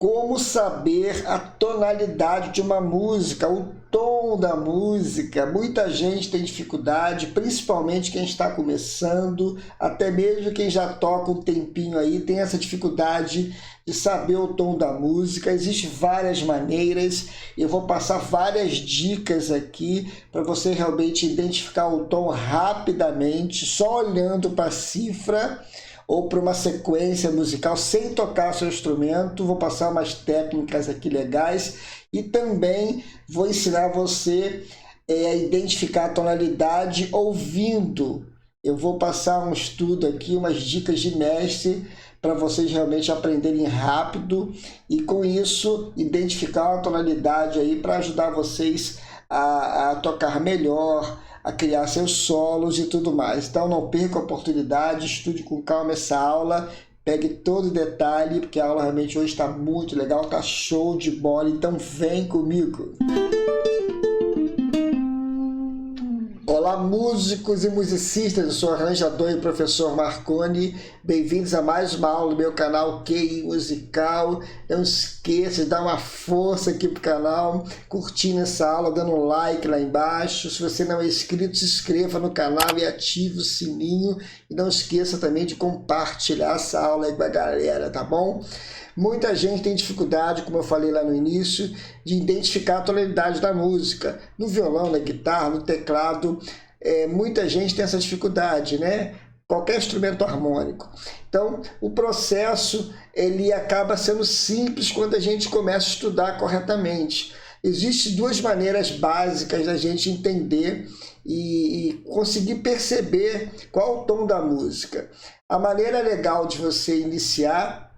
Como saber a tonalidade de uma música, o tom da música? Muita gente tem dificuldade, principalmente quem está começando, até mesmo quem já toca um tempinho aí, tem essa dificuldade de saber o tom da música. Existem várias maneiras, eu vou passar várias dicas aqui para você realmente identificar o tom rapidamente, só olhando para a cifra ou para uma sequência musical sem tocar seu instrumento. Vou passar umas técnicas aqui legais e também vou ensinar você a identificar a tonalidade ouvindo. Eu vou passar um estudo aqui, umas dicas de mestre para vocês realmente aprenderem rápido e com isso identificar uma tonalidade aí para ajudar vocês a tocar melhor, a criar seus solos e tudo mais. Então não perca a oportunidade, estude com calma essa aula, pegue todo o detalhe, porque a aula realmente hoje está muito legal, está show de bola, então vem comigo! Olá músicos e musicistas, eu sou o arranjador e professor Marconi, bem-vindos a mais uma aula do meu canal QI Musical. Não esqueça de dar uma força aqui pro canal, curtindo essa aula, dando um like lá embaixo. Se você não é inscrito, se inscreva no canal e ative o sininho. E não esqueça também de compartilhar essa aula aí com a galera, tá bom? Muita gente tem dificuldade, como eu falei lá no início, de identificar a tonalidade da música. No violão, na guitarra, no teclado, muita gente tem essa dificuldade, né? Qualquer instrumento harmônico. Então, o processo ele acaba sendo simples quando a gente começa a estudar corretamente. Existem duas maneiras básicas da gente entender e conseguir perceber qual o tom da música. A maneira legal de você iniciar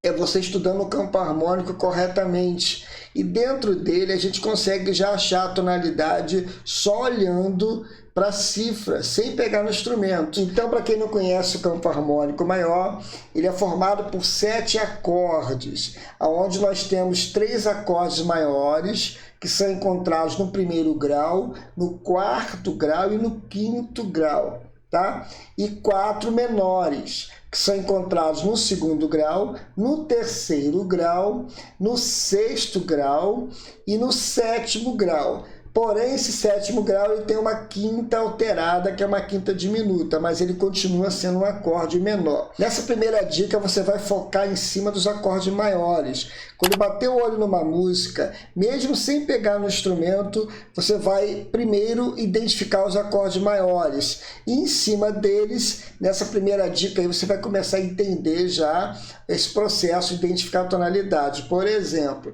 é você estudando o campo harmônico corretamente. E dentro dele a gente consegue já achar a tonalidade só olhando para a cifra, sem pegar no instrumento. Então, para quem não conhece o campo harmônico maior, ele é formado por 7 acordes, onde nós temos 3 acordes maiores, que são encontrados no primeiro grau, no quarto grau e no quinto grau, tá? E 4 menores, que são encontrados no segundo grau, no terceiro grau, no sexto grau e no sétimo grau. Porém, esse sétimo grau ele tem uma quinta alterada, que é uma quinta diminuta, mas ele continua sendo um acorde menor. Nessa primeira dica, você vai focar em cima dos acordes maiores. Quando bater o olho numa música, mesmo sem pegar no instrumento, você vai primeiro identificar os acordes maiores. E em cima deles, nessa primeira dica, aí você vai começar a entender já esse processo de identificar a tonalidade. Por exemplo,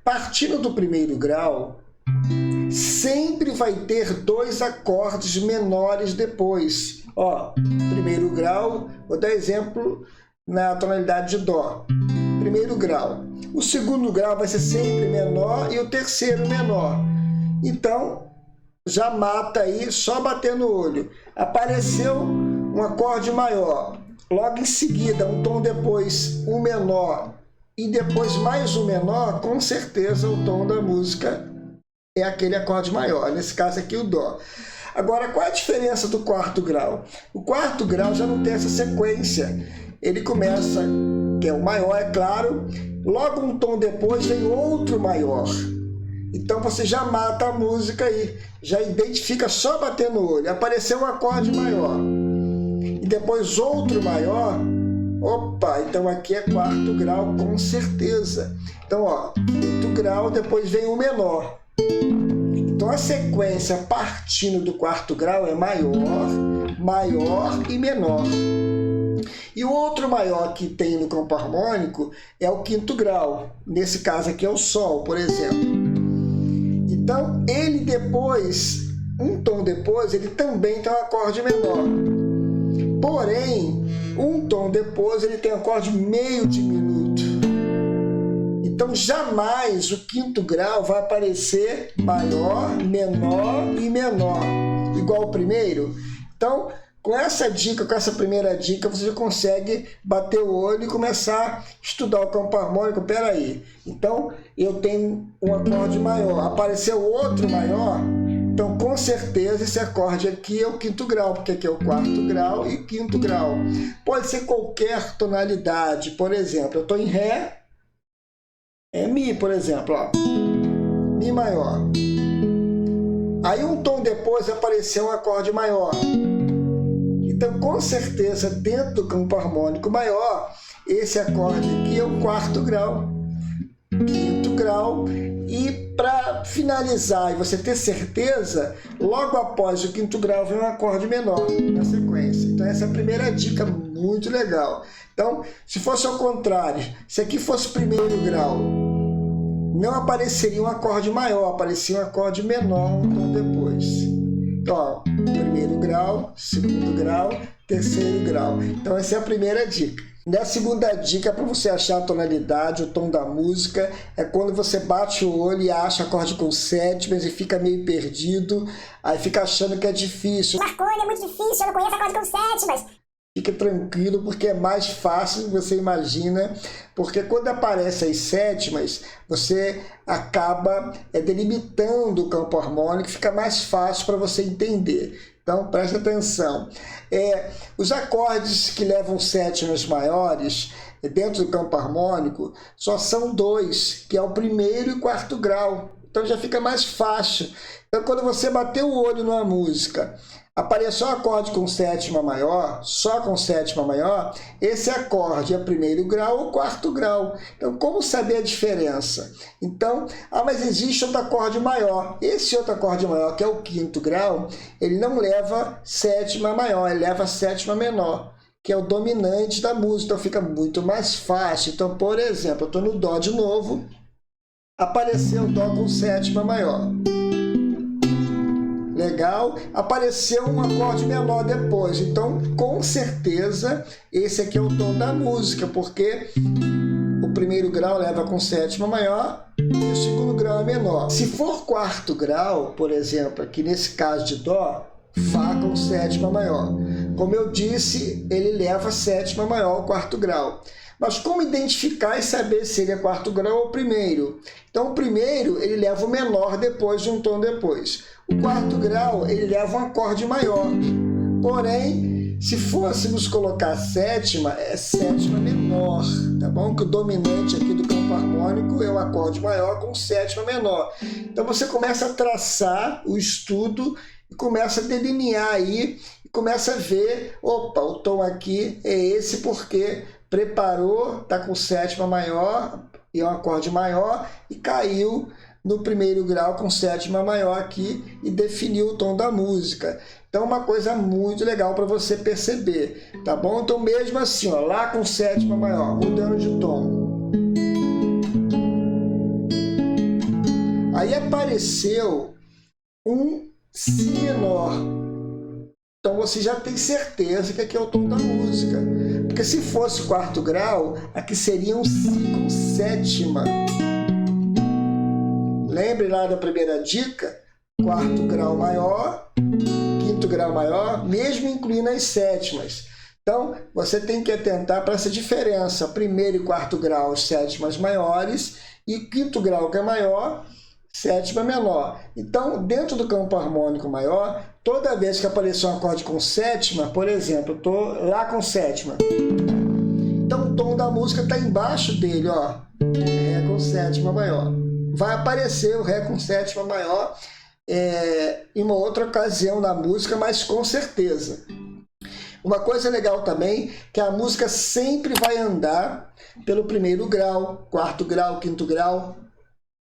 partindo do primeiro grau, sempre vai ter 2 acordes menores depois. Ó, primeiro grau, vou dar exemplo na tonalidade de Dó. Primeiro grau. O segundo grau vai ser sempre menor e o terceiro menor. Então, já mata aí só bater no olho. Apareceu um acorde maior. Logo em seguida, um tom depois, um menor. E depois mais um menor, com certeza o tom da música é aquele acorde maior, nesse caso aqui o Dó. Agora, qual é a diferença do quarto grau? O quarto grau já não tem essa sequência. Ele começa, que é o maior, é claro, logo um tom depois vem outro maior. Então você já mata a música aí, já identifica só batendo o olho. Apareceu um acorde maior e depois outro maior. Opa, então aqui é quarto grau com certeza. Então, ó, quinto grau, depois vem o menor. Então a sequência partindo do quarto grau é maior, maior e menor. E o outro maior que tem no campo harmônico é o quinto grau. Nesse caso aqui é o Sol, por exemplo. Então ele depois, um tom depois, ele também tem um acorde menor. Porém, um tom depois ele tem um acorde meio diminuto. Então, jamais o quinto grau vai aparecer maior, menor e menor, igual o primeiro. Então, com essa dica, com essa primeira dica, você já consegue bater o olho e começar a estudar o campo harmônico. Espera aí, então eu tenho um acorde maior, apareceu outro maior, então com certeza esse acorde aqui é o quinto grau, porque aqui é o quarto grau e quinto grau. Pode ser qualquer tonalidade, por exemplo, eu estou em Ré, É Mi, por exemplo, ó. Mi maior. Aí um tom depois apareceu um acorde maior. Então, com certeza, dentro do campo harmônico maior, esse acorde aqui é o quarto grau, quinto grau. E para finalizar e você ter certeza, logo após o quinto grau vem um acorde menor na sequência. Então essa é a primeira dica muito legal. Então, se fosse ao contrário, se aqui fosse primeiro grau, não apareceria um acorde maior, aparecia um acorde menor um tom depois. Então, ó, primeiro grau, segundo grau, terceiro grau. Então essa é a primeira dica. A segunda dica para você achar a tonalidade, o tom da música, é quando você bate o olho e acha acorde com sétimas e fica meio perdido, aí fica achando que é difícil. Marconi, é muito difícil, eu não conheço acorde com sétimas. Fica tranquilo, porque é mais fácil do que você imagina, porque quando aparecem as sétimas, você acaba delimitando o campo harmônico, fica mais fácil para você entender. Então, preste atenção. Os acordes que levam sétimas maiores dentro do campo harmônico só são dois, que é o primeiro e o quarto grau. Então, já fica mais fácil. Então, quando você bater o olho numa música, apareceu um acorde com sétima maior, só com sétima maior, esse acorde é primeiro grau ou quarto grau. Então, como saber a diferença? Então, mas existe outro acorde maior. Esse outro acorde maior, que é o quinto grau, ele não leva sétima maior, ele leva sétima menor, que é o dominante da música. Então, fica muito mais fácil. Então, por exemplo, eu estou no Dó de novo, apareceu o Dó com sétima maior. Legal, apareceu um acorde menor depois, então com certeza esse aqui é o tom da música, porque o primeiro grau leva com sétima maior e o segundo grau é menor. Se for quarto grau, por exemplo, aqui nesse caso de Dó, Fá com sétima maior. Como eu disse, ele leva sétima maior ao quarto grau. Mas como identificar e saber se ele é quarto grau ou primeiro? Então o primeiro ele leva o menor depois de um tom depois. O quarto grau ele leva um acorde maior. Porém, se fôssemos colocar sétima, é sétima menor, tá bom? Que o dominante aqui do campo harmônico é o acorde maior com sétima menor. Então você começa a traçar o estudo e começa a delinear aí e começa a ver, opa, o tom aqui é esse porque preparou, está com sétima maior e é um acorde maior e caiu no primeiro grau com sétima maior aqui e definiu o tom da música. Então, uma coisa muito legal para você perceber, tá bom? Então, mesmo assim, ó, Lá com sétima maior, mudando de tom. Aí apareceu um Si menor. Então, você já tem certeza que aqui é o tom da música. Porque se fosse quarto grau, aqui seria um Si com sétima. Lembre lá da primeira dica? Quarto grau maior, quinto grau maior, mesmo incluindo as sétimas. Então, você tem que atentar para essa diferença. Primeiro e quarto grau, sétimas maiores, e quinto grau, que é maior, sétima menor. Então, dentro do campo harmônico maior, toda vez que aparecer um acorde com sétima, por exemplo, eu estou Lá com sétima. Então, o tom da música está embaixo dele, ó, Ré com sétima maior. Vai aparecer o Ré com sétima maior em uma outra ocasião na música, mas com certeza. Uma coisa legal também, que a música sempre vai andar pelo primeiro grau, quarto grau, quinto grau,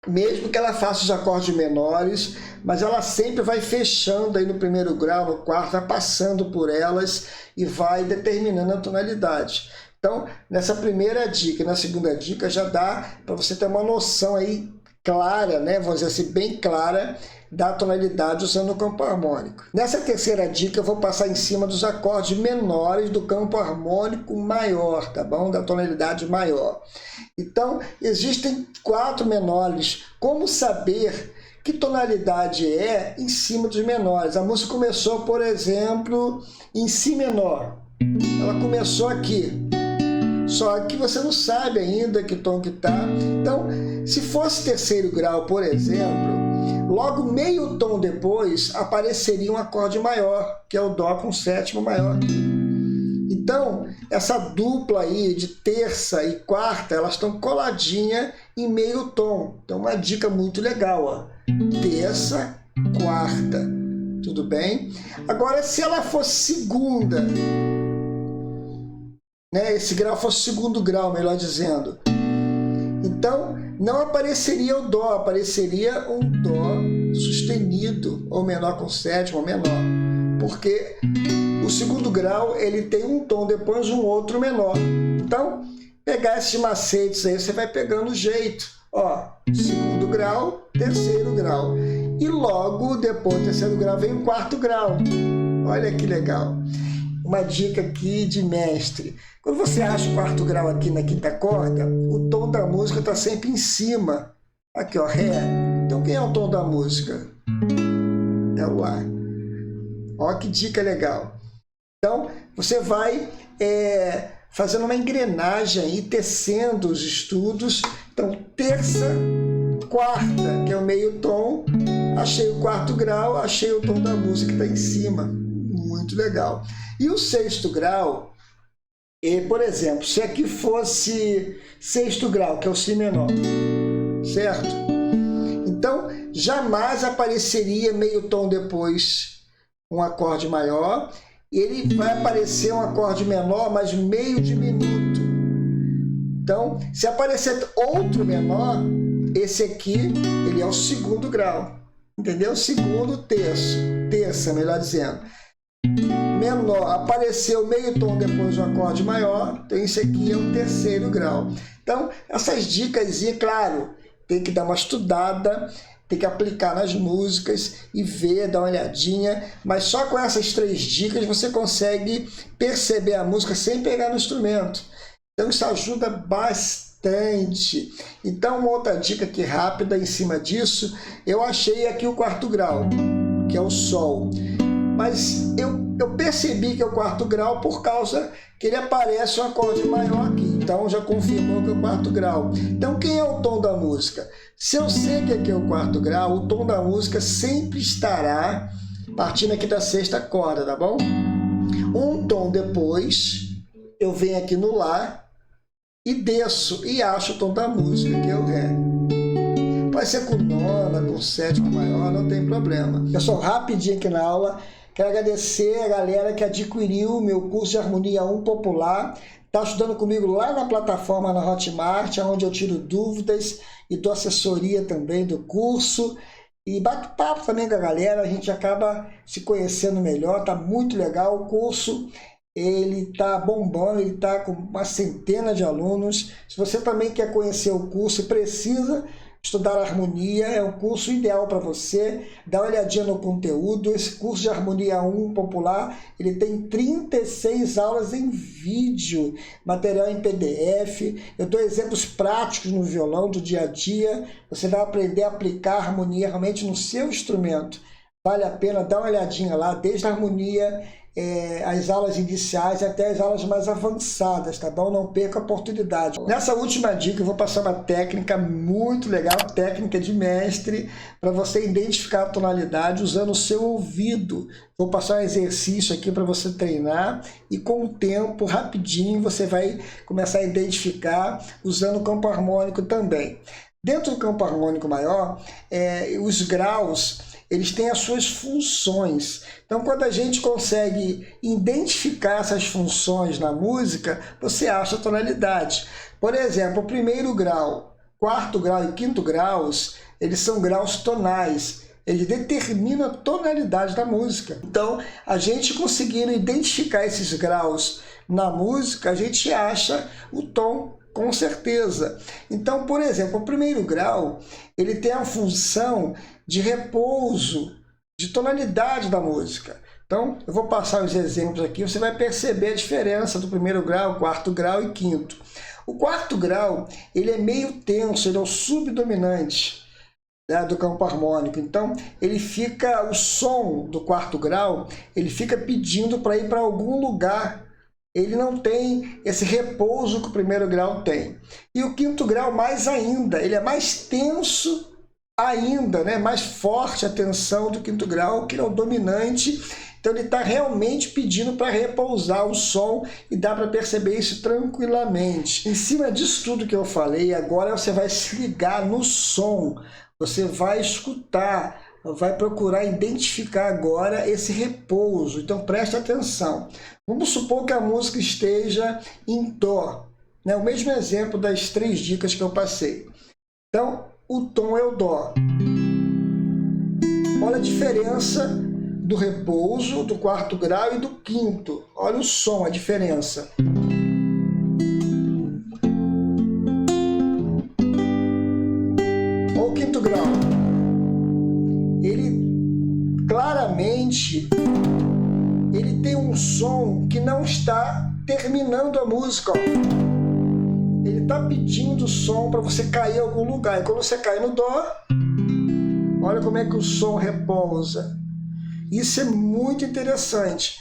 mesmo que ela faça os acordes menores, mas ela sempre vai fechando aí no primeiro grau, no quarto, vai passando por elas e vai determinando a tonalidade. Então, nessa primeira dica e na segunda dica já dá para você ter uma noção aí clara, né? Vamos dizer assim, bem clara da tonalidade usando o campo harmônico. Nessa terceira dica eu vou passar em cima dos acordes menores do campo harmônico maior, tá bom? Da tonalidade maior. Então, existem 4 menores. Como saber que tonalidade é em cima dos menores? A música começou, por exemplo, em Si menor. Ela começou aqui. Só que você não sabe ainda que tom que está. Então, se fosse terceiro grau, por exemplo, logo meio tom depois apareceria um acorde maior, que é o Dó com sétima maior aqui. Então, essa dupla aí de terça e quarta, elas estão coladinhas em meio tom. Então, uma dica muito legal, ó. Terça, quarta, tudo bem? Agora, se ela fosse segunda, né? Esse grau fosse segundo grau, melhor dizendo. Então, não apareceria o dó, apareceria um dó sustenido, ou menor com sétima, ou menor. Porque o segundo grau, ele tem um tom, depois um outro menor. Então, pegar esses macetes aí, você vai pegando o jeito. Ó, segundo grau, terceiro grau. E logo depois do terceiro grau vem o quarto grau. Olha que legal. Uma dica aqui de mestre. Quando você acha o quarto grau aqui na quinta corda, o tom da música está sempre em cima. Aqui, ó, Ré. Então, quem é o tom da música? É o Lá. Ó, que dica legal. Então, você vai fazendo uma engrenagem aí, tecendo os estudos. Então, terça, quarta, que é o meio tom. Achei o quarto grau, achei o tom da música que está em cima. Muito legal. E o sexto grau, por exemplo, se aqui fosse sexto grau, que é o Si menor, certo? Então, jamais apareceria meio tom depois um acorde maior, ele vai aparecer um acorde menor, mas meio diminuto. Então, se aparecer outro menor, esse aqui, ele é o segundo grau, entendeu? Segundo terço, terça, melhor dizendo. Menor, apareceu meio tom depois um acorde maior, então esse aqui é o terceiro grau. Então, essas dicas, claro, tem que dar uma estudada, tem que aplicar nas músicas e ver, dar uma olhadinha, mas só com essas 3 dicas você consegue perceber a música sem pegar no instrumento. Então isso ajuda bastante. Então uma outra dica aqui rápida em cima disso, eu achei aqui o quarto grau, que é o Sol. Mas eu percebi que é o quarto grau por causa que ele aparece um acorde maior aqui. Então já confirmou que é o quarto grau. Então quem é o tom da música? Se eu sei que aqui é o quarto grau, o tom da música sempre estará partindo aqui da sexta corda, tá bom? Um tom depois, eu venho aqui no Lá e desço e acho o tom da música, que é o Ré. Pode ser com nona, com sétima maior, não tem problema. Pessoal, rapidinho aqui na aula, quero agradecer a galera que adquiriu o meu curso de Harmonia 1 Popular. Está estudando comigo lá na plataforma na Hotmart, onde eu tiro dúvidas e dou assessoria também do curso. E bato papo também com a galera, a gente acaba se conhecendo melhor, está muito legal. O curso ele está bombando, ele está com uma centena de alunos. Se você também quer conhecer o curso e precisa estudar harmonia, é um curso ideal para você. Dá uma olhadinha no conteúdo. Esse curso de Harmonia 1 Popular, ele tem 36 aulas em vídeo, material em PDF. Eu dou exemplos práticos no violão do dia a dia. Você vai aprender a aplicar a harmonia realmente no seu instrumento. Vale a pena dar uma olhadinha lá, desde a harmonia, as aulas iniciais até as aulas mais avançadas, tá bom? Não perca a oportunidade. Nessa última dica eu vou passar uma técnica muito legal, técnica de mestre, para você identificar a tonalidade usando o seu ouvido. Vou passar um exercício aqui para você treinar e com o tempo, rapidinho, você vai começar a identificar usando o campo harmônico também. Dentro do campo harmônico maior, os graus, eles têm as suas funções. Então, quando a gente consegue identificar essas funções na música, você acha a tonalidade. Por exemplo, o primeiro grau, quarto grau e quinto graus, eles são graus tonais. Eles determinam a tonalidade da música. Então, a gente conseguindo identificar esses graus na música, a gente acha o tom com certeza. Então, por exemplo, o primeiro grau, ele tem a função de repouso, de tonalidade da música. Então, eu vou passar os exemplos aqui, você vai perceber a diferença do primeiro grau, quarto grau e quinto. O quarto grau, ele é meio tenso, ele é o subdominante, né, do campo harmônico. Então, ele fica, o som do quarto grau, ele fica pedindo para ir para algum lugar. Ele não tem esse repouso que o primeiro grau tem. E o quinto grau mais ainda, ele é mais tenso ainda, né? Mais forte a tensão do quinto grau, que é o dominante, Então ele está realmente pedindo para repousar o som e dá para perceber isso tranquilamente. Em cima disso tudo que eu falei, agora você vai se ligar no som, você vai escutar, vai procurar identificar agora esse repouso. Então preste atenção. Vamos supor que a música esteja em Dó, né? O mesmo exemplo das 3 dicas que eu passei. Então o tom é o Dó. Olha a diferença do repouso, do 4º grau e do 5º. Olha o som, a diferença. Olha o 5º grau. Ele claramente ele tem um som que não está terminando a música. Ó. Ele está pedindo som para você cair em algum lugar. E quando você cai no Dó, olha como é que o som repousa. Isso é muito interessante.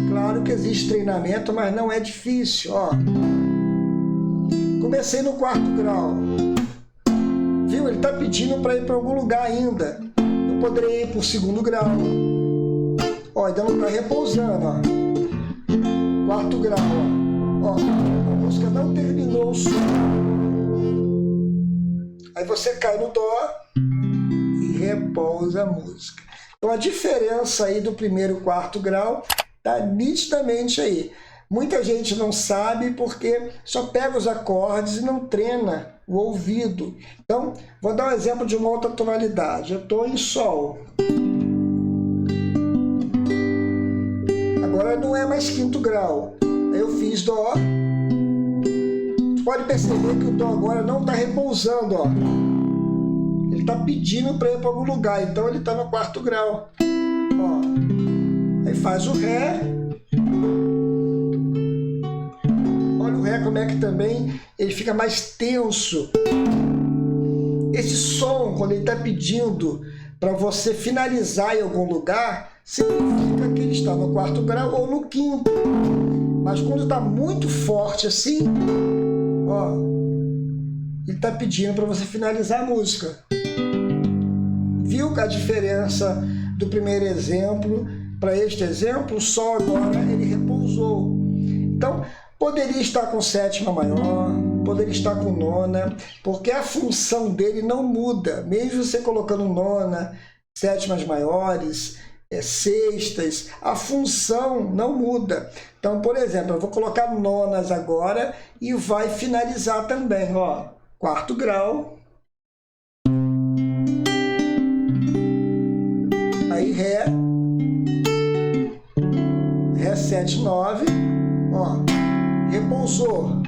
Claro que existe treinamento, mas não é difícil. Ó. Comecei no 4º grau. Viu? Ele está pedindo para ir para algum lugar ainda. Eu poderia ir para o 2º grau. Ó, ainda não está repousando. Ó. 4º grau. Ó. A música não terminou o som. Aí você cai no Dó e repousa a música. Então a diferença aí do 1º e 4º grau está nitidamente aí. Muita gente não sabe porque só pega os acordes e não treina o ouvido. Então, vou dar um exemplo de uma outra tonalidade. Eu estou em Sol. Agora não é mais 5º grau. Aí eu fiz Dó. Pode perceber que o Dó agora não está repousando, ó. Ele está pedindo para ir para algum lugar, então ele está no 4º grau. Ó. Aí faz o Ré. Olha o Ré como é que também ele fica mais tenso. Esse som, quando ele está pedindo para você finalizar em algum lugar, significa que ele está no 4º grau ou no 5º. Mas quando está muito forte assim, ó, ele está pedindo para você finalizar a música. Viu a diferença do primeiro exemplo para este exemplo? O Sol agora ele repousou. Então, poderia estar com 7ª maior, poderia estar com 9ª, porque a função dele não muda. Mesmo você colocando 9ª, 7ª maiores, 6ª, a função não muda. Então, por exemplo, eu vou colocar 9ª agora e vai finalizar também. Ó, 4º grau. Aí Ré, Ré 7, 9, ó, repousou,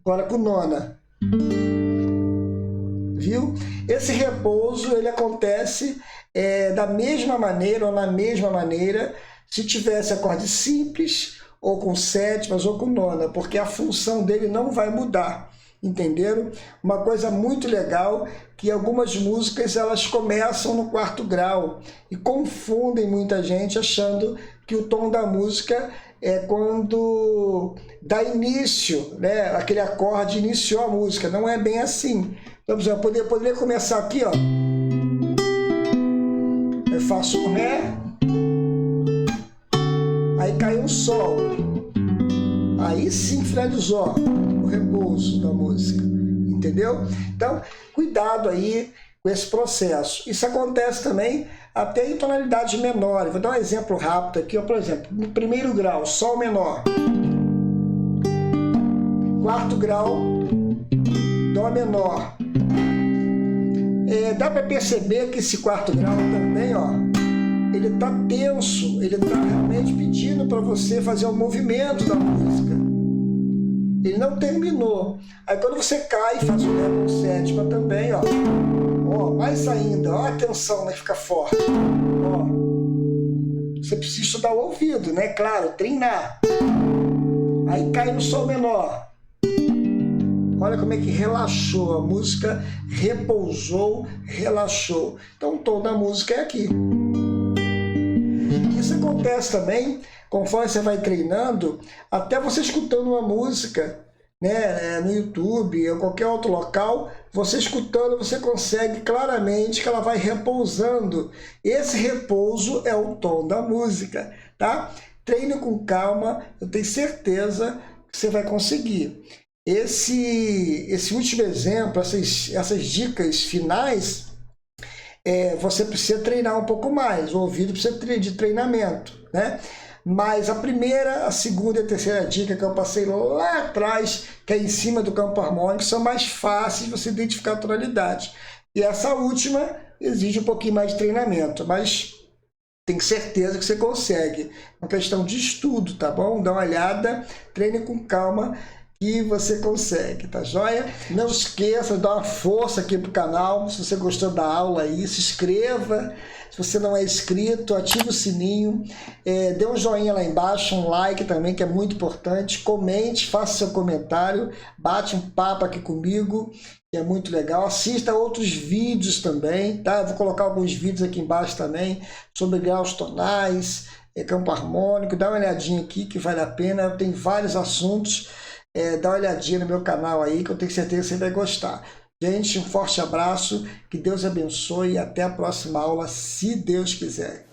agora com 9ª, viu? Esse repouso, ele acontece da mesma maneira ou na mesma maneira se tivesse acorde simples, ou com 7ª ou com 9ª, porque a função dele não vai mudar. Entenderam? Uma coisa muito legal que algumas músicas elas começam no 4º grau e confundem muita gente achando que o tom da música é quando dá início, né? Aquele acorde iniciou a música. Não é bem assim. Então, por exemplo, eu poderia começar aqui, ó. Eu faço um Ré, aí cai um Sol. Aí sim finalizou, ó, o repouso da música, entendeu? Então, cuidado aí com esse processo. Isso acontece também até em tonalidades menores. Vou dar um exemplo rápido aqui, ó, por exemplo, no 1º grau, Sol menor. 4º grau, Dó menor. Dá para perceber que esse 4º grau também, ó, ele está tenso, ele está realmente pedindo para você fazer um movimento da música. Ele não terminou. Aí quando você cai, faz o Ré com 7ª também, ó. Ó, mais ainda, ó a tensão, né? Fica forte. Ó. Você precisa estudar o ouvido, né? Claro, treinar. Aí cai no Sol menor. Olha como é que relaxou, a música repousou, relaxou. Então o tom da música é aqui. Isso acontece também, conforme você vai treinando, até você escutando uma música, né, no YouTube ou qualquer outro local, você escutando, você consegue claramente que ela vai repousando. Esse repouso é o tom da música. tá? Treine com calma, eu tenho certeza que você vai conseguir. Esse último exemplo, essas dicas finais, você precisa treinar um pouco mais, o ouvido precisa de treinamento, né? Mas a primeira, a segunda e a terceira dica que eu passei lá atrás, que é em cima do campo harmônico, são mais fáceis de você identificar a tonalidade. E essa última exige um pouquinho mais de treinamento, mas tenho certeza que você consegue. É uma questão de estudo, tá bom? Dá uma olhada, treine com calma que você consegue, tá joia? Não esqueça de dar uma força aqui pro canal. Se você gostou da aula aí, se inscreva. Se você não é inscrito, ative o sininho, dê um joinha lá embaixo, um like também, que é muito importante. Comente, faça seu comentário, bate um papo aqui comigo, que é muito legal. Assista outros vídeos também, tá? Eu vou colocar alguns vídeos aqui embaixo também, sobre graus tonais, campo harmônico. Dá uma olhadinha aqui que vale a pena, tem vários assuntos. Dá uma olhadinha no meu canal aí, que eu tenho certeza que você vai gostar. Gente, um forte abraço, que Deus abençoe e até a próxima aula, se Deus quiser.